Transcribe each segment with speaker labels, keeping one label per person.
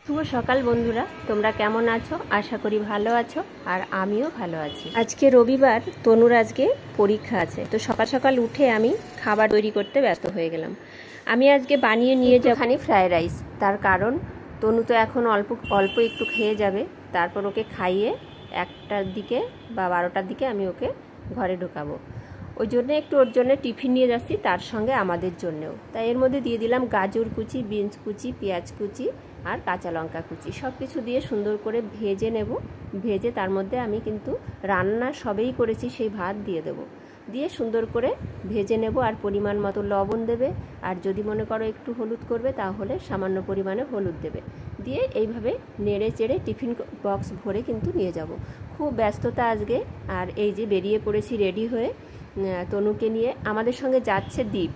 Speaker 1: শুভ সকাল বন্ধুরা, তোমরা কেমন আছো? আশা করি ভালো আছো, আর আমিও ভালো আছি। আজকে রবিবার, তনুর আজকে পরীক্ষা আছে, তো সকাল সকাল উঠে আমি খাবার তৈরি করতে ব্যস্ত হয়ে গেলাম। আমি আজকে বানিয়ে নিয়ে যাবখানি ফ্রাইড রাইস। তার কারণ তনু তো এখন অল্প অল্প একটু খেয়ে যাবে, তারপর ওকে খাইয়ে 1টার দিকে বা 12টার দিকে আমি ওকে ঘরে ঢোকাবো। ওই জন্য একটু ওর জন্য টিফিন নিয়ে যাচ্ছি, তার সঙ্গে আমাদের জন্যেও। তাই এর মধ্যে দিয়ে দিলাম গাজর কুচি, বিনস কুচি, পেঁয়াজ কুচি আর কাঁচা লঙ্কা কুচি। সব কিছু দিয়ে সুন্দর করে ভেজে নেব। ভেজে তার মধ্যে আমি কিন্তু রান্না সবেই করেছি, সেই ভাত দিয়ে দেব। দিয়ে সুন্দর করে ভেজে নেব, আর পরিমাণ মতো লবণ দেবে। আর যদি মনে করো একটু হলুদ করবে, তাহলে সামান্য পরিমাণে হলুদ দেবে। দিয়ে এইভাবে নেড়ে চেড়ে টিফিন বক্স ভরে কিন্তু নিয়ে যাব। খুব ব্যস্ততা আজকে, আর এই যে বেরিয়ে পড়েছি রেডি হয়ে তনুকে নিয়ে। আমাদের সঙ্গে যাচ্ছে দীপ।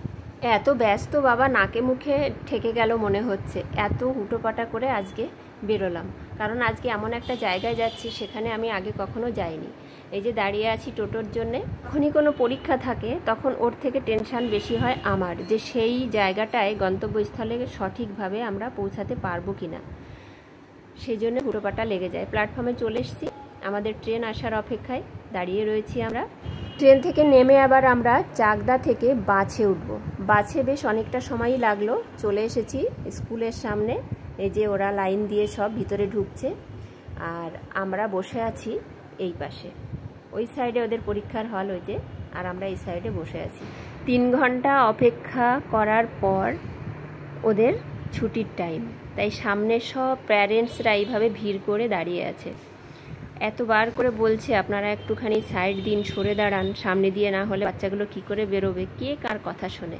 Speaker 1: এত ব্যস্ত বাবা, নাকে মুখে ঠেকে গেল মনে হচ্ছে, এত হুটোপাটা করে আজকে বেরোলাম। কারণ আজকে এমন একটা জায়গায় যাচ্ছি, সেখানে আমি আগে কখনো যাইনি। এই যে দাঁড়িয়ে আছি টোটোর জন্যে। যখনই কোনো পরীক্ষা থাকে তখন ওর থেকে টেনশান বেশি হয় আমার, যে সেই জায়গাটায় গন্তব্যস্থলে সঠিকভাবে আমরা পৌঁছাতে পারবো কি না। সেই জন্য হুটোপাটা লেগে যায়। প্ল্যাটফর্মে চলে এসেছি, আমাদের ট্রেন আসার অপেক্ষায় দাঁড়িয়ে রয়েছি আমরা। ট্রেন থেকে নেমে আবার আমরা চাকদা থেকে বাসে উঠব। বাসে বেশ অনেকটা সময়ই লাগলো। চলে এসেছি স্কুলের সামনে। এই যে ওরা লাইন দিয়ে সব ভিতরে ঢুকছে, আর আমরা বসে আছি এই পাশে। ওই সাইডে ওদের পরীক্ষার হল, ওই যে, আর আমরা এই সাইডে বসে আছি। 3 ঘন্টা অপেক্ষা করার পর ওদের ছুটির টাইম, তাই সামনে সব প্যারেন্টসরা এইভাবে ভিড় করে দাঁড়িয়ে আছে। এতবার করে বলছে আপনারা একটুখানি সাইড দিন, সরে দাঁড়ান, সামনে দিয়ে না হলে বাচ্চাগুলো কি করে বেরোবে। কে কার কথা শোনে,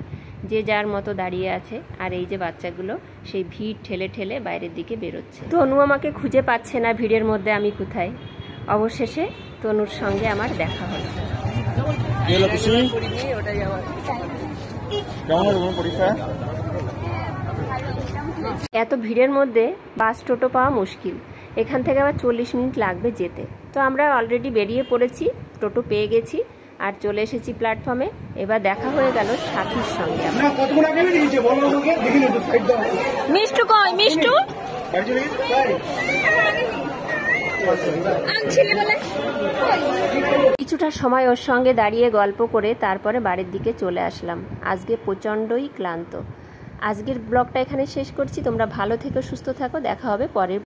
Speaker 1: যে যার মতো দাঁড়িয়ে আছে। আর এই যে বাচ্চাগুলো সেই ভিড় ঠেলে ঠেলে বাইরের দিকে বেরোচ্ছে। তনু আমাকে খুঁজে পাচ্ছে না ভিড়ের মধ্যে আমি কোথায়। অবশেষে তনুর সঙ্গে আমার দেখা হলো। এত ভিড়ের মধ্যে বাস টোটো পাওয়া মুশকিল। এখান থেকে আবার 40 মিনিট লাগবে যেতে। তো আমরা অলরেডি বেরিয়ে পড়েছি, টোটো পেয়ে গেছি, আর চলে এসেছি প্ল্যাটফর্মে। এবার দেখা হয়ে গেল সাথীর সঙ্গে। মিষ্টু কই? মিষ্টু কিছুটা সময় ওর সঙ্গে দাঁড়িয়ে গল্প করে তারপরে বাড়ির দিকে চলে আসলাম। আজকে প্রচণ্ডই ক্লান্ত। আজকের ব্লগটা এখানে শেষ করছি। তোমরা ভালো থেকো, সুস্থ থাকো। দেখা হবে পরের